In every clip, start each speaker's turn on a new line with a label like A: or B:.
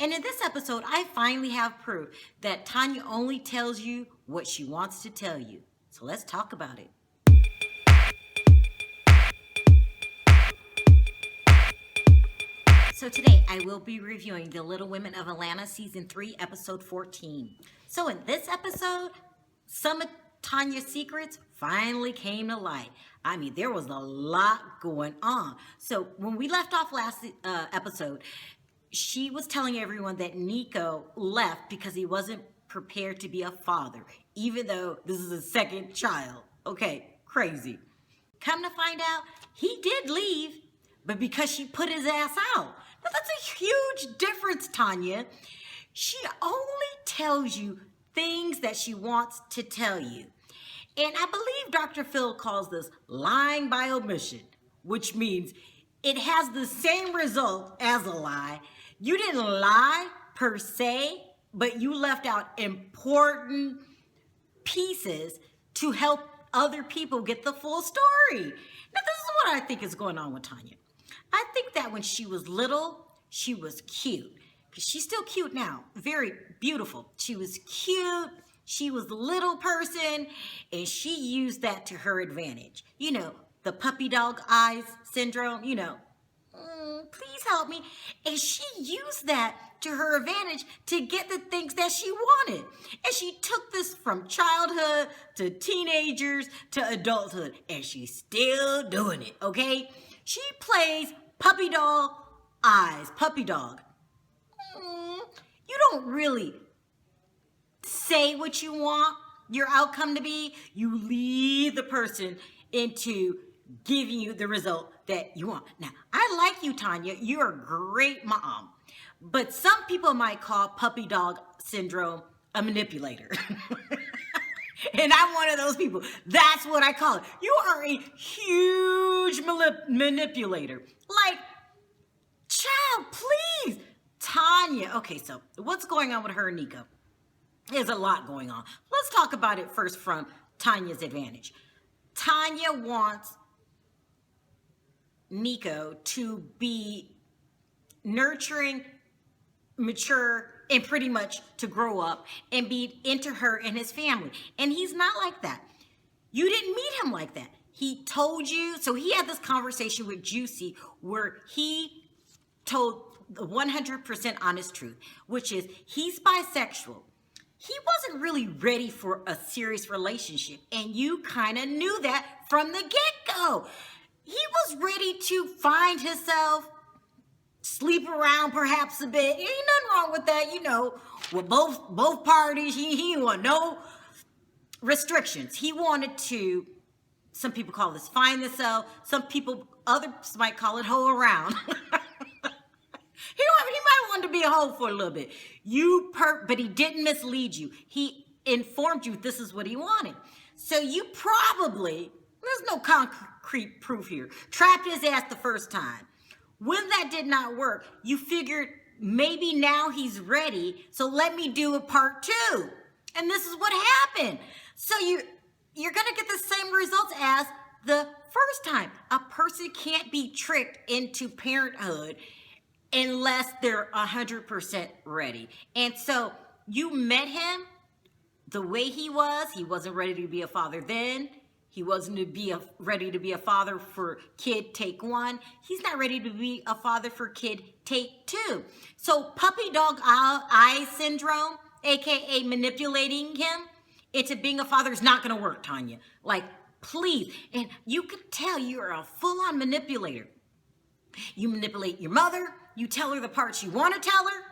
A: And in this episode, I finally have proof that Tanya only tells you what she wants to tell you. So let's talk about it. So today I will be reviewing The Little Women of Atlanta Season 3, Episode 14. So in this episode, some of Tanya's secrets finally came to light. I mean, there was a lot going on. So when we left off last episode, she was telling everyone that Nico left because he wasn't prepared to be a father, even though this is his second child. Okay, crazy. Come to find out, he did leave, but because she put his ass out. Now, that's a huge difference, Tanya. She only tells you things that she wants to tell you. And I believe Dr. Phil calls this lying by omission, which means it has the same result as a lie. You didn't lie per se, but you left out important pieces to help other people get the full story. Now, this is what I think is going on with Tanya. I think that when she was little, she was cute. She's still cute now. Very beautiful. She was cute. She was the little person, and she used that to her advantage. You know, the puppy dog eyes syndrome, please help me. And she used that to her advantage to get the things that she wanted. And she took this from childhood to teenagers to adulthood, and she's still doing it, okay? She plays puppy dog eyes, puppy dog. You don't really say what you want your outcome to be. You lead the person into giving you the result that you want. Now, I like you, Tanya. You're a great mom. But some people might call puppy dog syndrome a manipulator. And I'm one of those people. That's what I call it. You are a huge manipulator. Like, child, please. Tanya. Okay, so what's going on with her and Nico? There's a lot going on. Let's talk about it first from Tanya's advantage. Tanya wants Nico to be nurturing, mature, and pretty much to grow up and be into her and his family. And he's not like that. You didn't meet him like that. He told you, so he had this conversation with Juicy where he told the 100% honest truth, which is he's bisexual. He wasn't really ready for a serious relationship, and you kind of knew that from the get-go. He was ready to find himself, sleep around perhaps a bit. Ain't nothing wrong with that, with both parties. He didn't want no restrictions. He wanted to, some people call this find themselves, others might call it hoe around. He might want to be a hoe for a little bit. But he didn't mislead you. He informed you this is what he wanted. So you probably, there's no concrete proof here, trapped his ass the first time. When that did not work, you figured maybe now he's ready, so let me do a part 2. And this is what happened. So you're going to get the same results as the first time. A person can't be tricked into parenthood unless they're 100% ready. And so you met him the way he was. He wasn't ready to be a father then. He wasn't ready to be a father for kid take 1. He's not ready to be a father for kid take 2. So puppy dog eye syndrome, aka manipulating him into being a father, is not going to work, Tanya. Like, please. And you could tell you're a full-on manipulator. You manipulate your mother. You tell her the parts you want to tell her.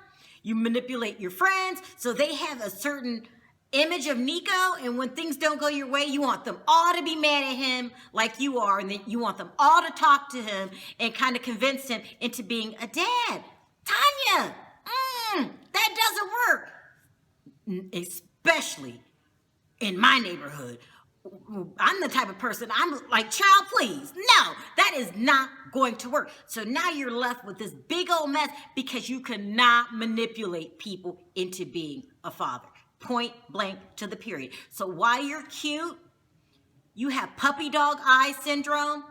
A: You manipulate your friends so they have a certain image of Nico, and when things don't go your way, you want them all to be mad at him like you are, and then you want them all to talk to him and kind of convince him into being a dad. Tanya, that doesn't work, especially in my neighborhood. I'm the type of person, I'm like, child, please. No, that is not going to work. So now you're left with this big old mess because you cannot manipulate people into being a father. Point blank to the period. So while you're cute, you have puppy dog eye syndrome,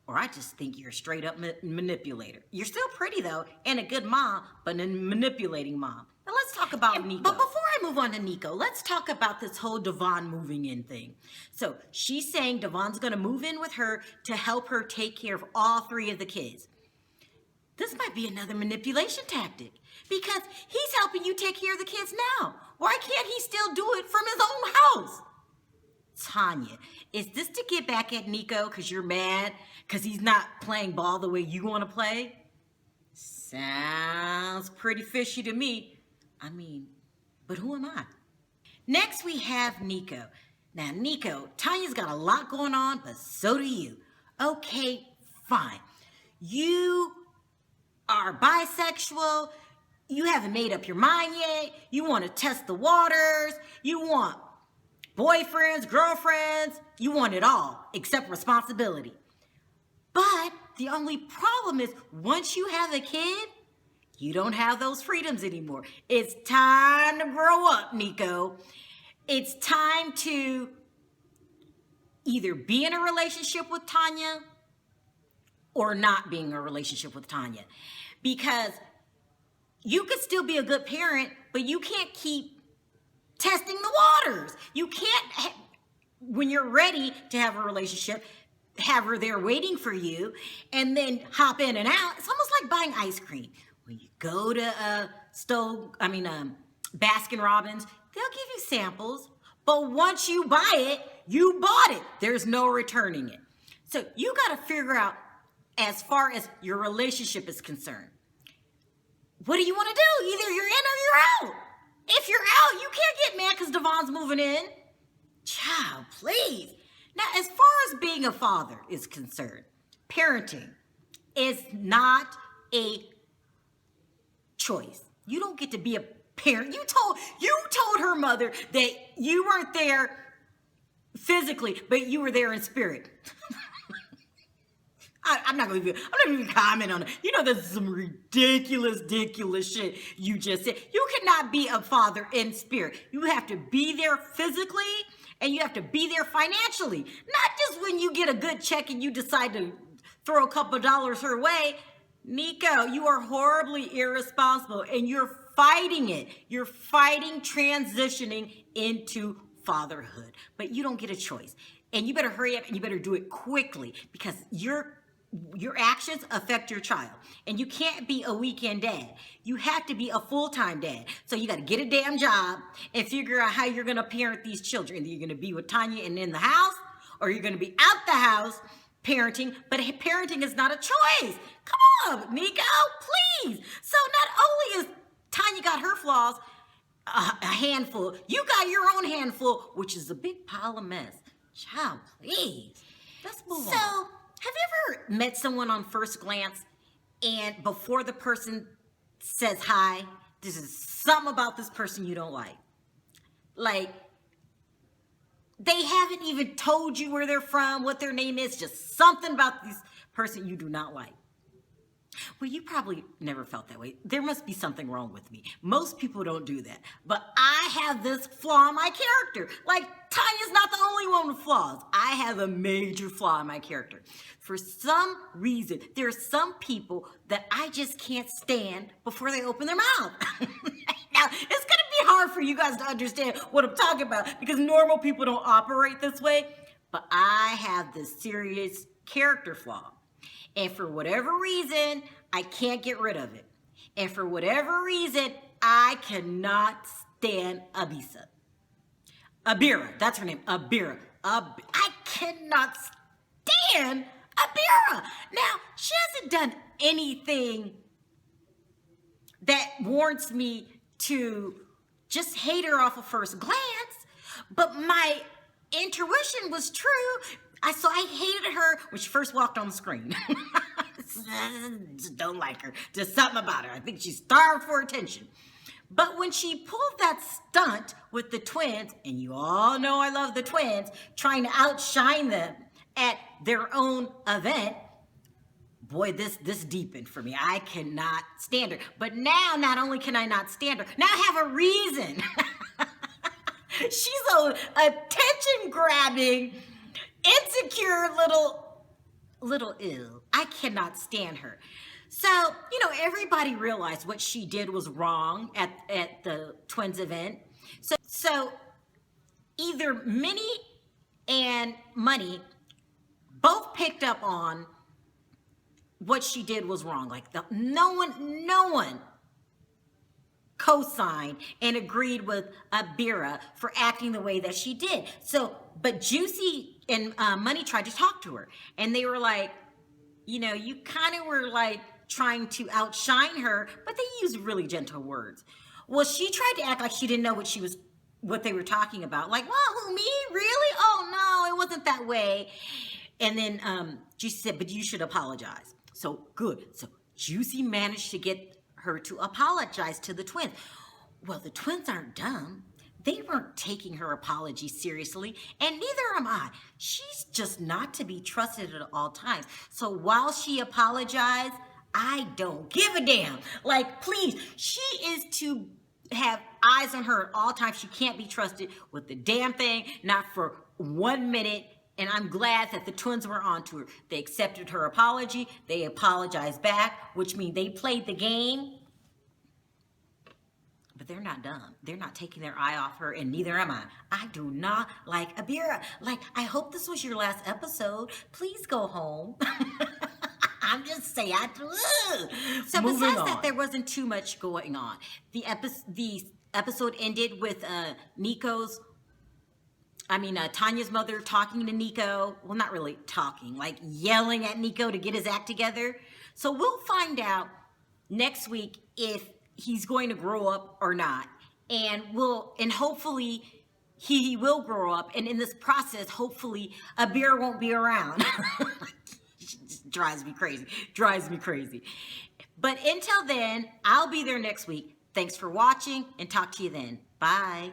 A: or I just think you're a straight up manipulator. You're still pretty though, and a good mom, but a manipulating mom. Now let's talk about Nico. But before I move on to Nico, let's talk about this whole Devon moving in thing. So she's saying Devon's gonna move in with her to help her take care of all 3 of the kids. This might be another manipulation tactic because he's helping you take care of the kids now. Why can't he still do it from his own house? Tanya, is this to get back at Nico because you're mad because he's not playing ball the way you want to play? Sounds pretty fishy to me. I mean, but who am I? Next, we have Nico. Now, Nico, Tanya's got a lot going on, but so do you. Okay, fine. You are bisexual. You haven't made up your mind yet. You want to test the waters. You want boyfriends, girlfriends. You want it all, except responsibility. But the only problem is once you have a kid, you don't have those freedoms anymore. It's time to grow up, Nico. It's time to either be in a relationship with Tanya or not being in a relationship with Tanya. Because you could still be a good parent, but you can't keep testing the waters. You can't, when you're ready to have a relationship, have her there waiting for you and then hop in and out. It's almost like buying ice cream. When you go to Baskin Robbins, they'll give you samples, but once you buy it, you bought it. There's no returning it. So you got to figure out, as far as your relationship is concerned, what do you want to do? Either you're in or you're out. If you're out, you can't get mad because Devon's moving in. Child, please. Now, as far as being a father is concerned, parenting is not a choice. You don't get to be a parent. You told her mother that you weren't there physically, but you were there in spirit. I'm not even comment on it. You know, there's some ridiculous shit you just said. You cannot be a father in spirit. You have to be there physically and you have to be there financially. Not just when you get a good check and you decide to throw a couple of dollars her way. Nico, you are horribly irresponsible and you're fighting it. You're fighting transitioning into fatherhood, but you don't get a choice. And you better hurry up and you better do it quickly because your actions affect your child. And you can't be a weekend dad. You have to be a full-time dad. So you got to get a damn job and figure out how you're going to parent these children. Either you're going to be with Tanya and in the house, or you're going to be out the house parenting. But parenting is not a choice. Come on, Nico, please. So not only is Tanya got her flaws, a handful, you got your own handful, which is a big pile of mess. Child, please. Let's move on. So, have you ever met someone on first glance and before the person says hi, there's something about this person you don't like? Like, they haven't even told you where they're from, what their name is, just something about this person you do not like. Well, you probably never felt that way. There must be something wrong with me. Most people don't do that. But I have this flaw in my character. Like, Tanya's not the only one with flaws. I have a major flaw in my character. For some reason, there are some people that I just can't stand before they open their mouth. Now, it's going to be hard for you guys to understand what I'm talking about because normal people don't operate this way. But I have this serious character flaw. And for whatever reason, I can't get rid of it. And for whatever reason, I cannot stand Abira, that's her name, Abira. I cannot stand Abira. Now, she hasn't done anything that warrants me to just hate her off of first glance, but my intuition was true. So I hated her when she first walked on the screen. Just don't like her. Just something about her. I think she's starved for attention. But when she pulled that stunt with the twins, and you all know I love the twins, trying to outshine them at their own event, boy, this deepened for me. I cannot stand her. But now, not only can I not stand her, now I have a reason. She's an attention-grabbing, insecure little little ill. I cannot stand her. So, everybody realized what she did was wrong at the twins event. So either Minnie and Money both picked up on what she did was wrong. Like no one co-signed and agreed with Abira for acting the way that she did. So, but Juicy and Money tried to talk to her, and they were like, you kind of were like trying to outshine her, but they used really gentle words. Well, she tried to act like she didn't know what they were talking about. Like, well, who, me? Really? Oh, no, it wasn't that way. And then Juicy said, but you should apologize. So, good. So, Juicy managed to get her to apologize to the twins. Well, the twins aren't dumb. They weren't taking her apology seriously, and neither am I. She's just not to be trusted at all times. So while she apologized, I don't give a damn. Like, please, she is to have eyes on her at all times. She can't be trusted with the damn thing, not for 1 minute. And I'm glad that the twins were onto her. They accepted her apology. They apologized back, which means they played the game. But they're not dumb. They're not taking their eye off her, and neither am I. I do not like Abira. Like, I hope this was your last episode. Please go home. I'm just saying. So besides that, there wasn't too much going on. The episode ended with Tanya's mother talking to Nico. Well, not really talking, like yelling at Nico to get his act together. So we'll find out next week if he's going to grow up or not. And hopefully he will grow up. And in this process, hopefully Abir won't be around. Drives me crazy. But until then, I'll be there next week. Thanks for watching, and talk to you then. Bye.